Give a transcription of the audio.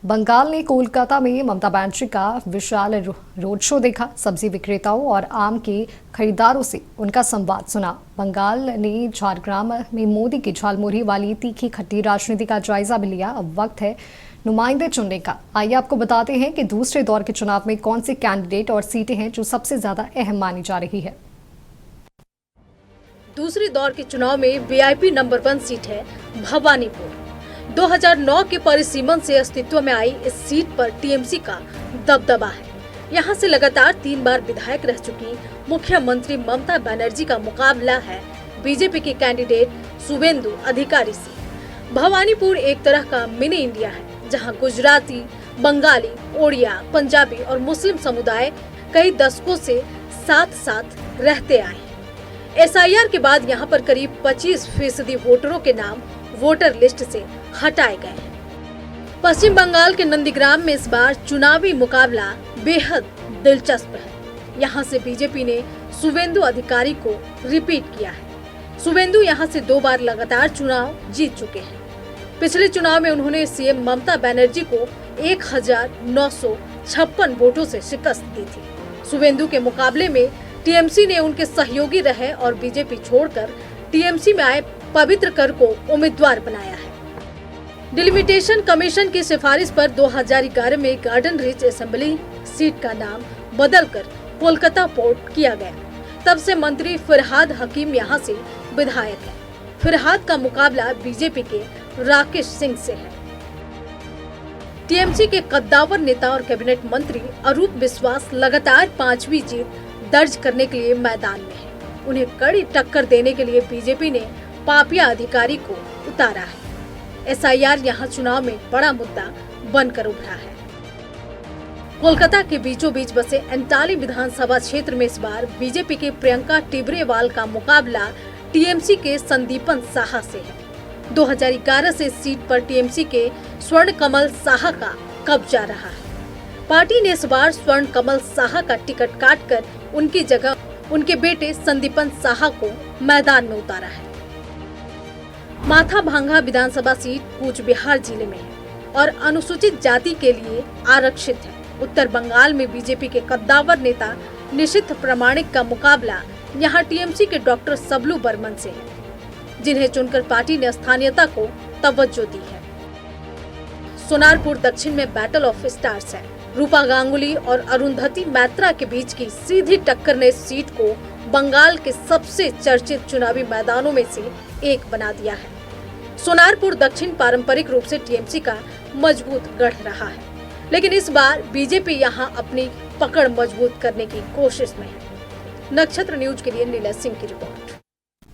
बंगाल ने कोलकाता में ममता बनर्जी का विशाल रोड शो देखा। सब्जी विक्रेताओं और आम के खरीदारों से उनका संवाद सुना। बंगाल ने झारग्राम में मोदी की झालमुरही वाली तीखी खट्टी राजनीति का जायजा भी लिया। अब वक्त है नुमाइंदे चुनने का। आइए आपको बताते हैं कि दूसरे दौर के चुनाव में कौन से कैंडिडेट और सीटें हैं जो सबसे ज्यादा अहम मानी जा रही है। दूसरे दौर के चुनाव में वीआईपी नंबर 1 सीट है भवानीपुर। 2009 के परिसीमन से अस्तित्व में आई इस सीट पर टीएमसी का दबदबा है। यहां से लगातार 3 बार विधायक रह चुकी मुख्यमंत्री ममता बनर्जी का मुकाबला है बीजेपी के कैंडिडेट शुवेंदु अधिकारी से। भवानीपुर एक तरह का मिनी इंडिया है, जहां गुजराती, बंगाली, ओडिया, पंजाबी और मुस्लिम समुदाय कई दशकों से साथ साथ रहते आए हैं। एसआईआर के बाद यहां पर करीब 25% वोटरों के नाम वोटर लिस्ट से हटाए गए हैं। पश्चिम बंगाल के नंदीग्राम में इस बार चुनावी मुकाबला बेहद दिलचस्प है। यहां से बीजेपी ने शुवेंदु अधिकारी को रिपीट किया है। शुवेंदु यहां से 2 बार लगातार चुनाव जीत चुके हैं। पिछले चुनाव में उन्होंने सीएम ममता बनर्जी को 1956 वोटों से शिकस्त दी थी। शुवेंदु के मुकाबले में टीएमसी ने उनके सहयोगी रहे और बीजेपी छोड़कर टीएमसी में आए पवित्र कर को उम्मीदवार बनाया है। डिलिमिटेशन कमीशन की सिफारिश पर 2011 में गार्डन रिच असेंबली सीट का नाम बदलकर कोलकाता पोर्ट किया गया। तब से मंत्री फिरहाद हकीम यहां से विधायक है। फिरहाद का मुकाबला बीजेपी के राकेश सिंह से है। टीएमसी के कद्दावर नेता और कैबिनेट मंत्री अरूप विश्वास लगातार 5वीं जीत दर्ज करने के लिए मैदान में है। उन्हें कड़ी टक्कर देने के लिए बीजेपी ने पापिया अधिकारी को उतारा है। एसआईआर यहां चुनाव में बड़ा मुद्दा बनकर उभरा है। कोलकाता के बीचों बीच बसे एंटाली विधानसभा क्षेत्र में इस बार बीजेपी के प्रियंका टिब्रेवाल का मुकाबला टीएमसी के संदीपन साहा से है। 2011 से इस सीट पर टीएमसी के स्वर्ण कमल साहा का कब्जा रहा है। पार्टी ने इस बार स्वर्ण कमल साहा का टिकट काटकर उनकी जगह उनके बेटे संदीपन साहा को मैदान में उतारा है। माथाभांगा विधानसभा सीट कूच बिहार जिले में है और अनुसूचित जाति के लिए आरक्षित है। उत्तर बंगाल में बीजेपी के कद्दावर नेता निशिथ प्रामाणिक का मुकाबला यहां टीएमसी के डॉक्टर सबलू बर्मन से है, जिन्हें चुनकर पार्टी ने स्थानीयता को तवज्जो दी है। सोनारपुर दक्षिण में बैटल ऑफ स्टार्स है। रूपा गांगुली और अरुंधति मैत्रा के बीच की सीधी टक्कर ने इस सीट को बंगाल के सबसे चर्चित चुनावी मैदानों में से एक बना दिया है। सोनारपुर दक्षिण पारंपरिक रूप से टीएमसी का मजबूत गढ़ रहा है, लेकिन इस बार बीजेपी यहां अपनी पकड़ मजबूत करने की कोशिश में है। नक्षत्र न्यूज के लिए नीलज सिंह की रिपोर्ट।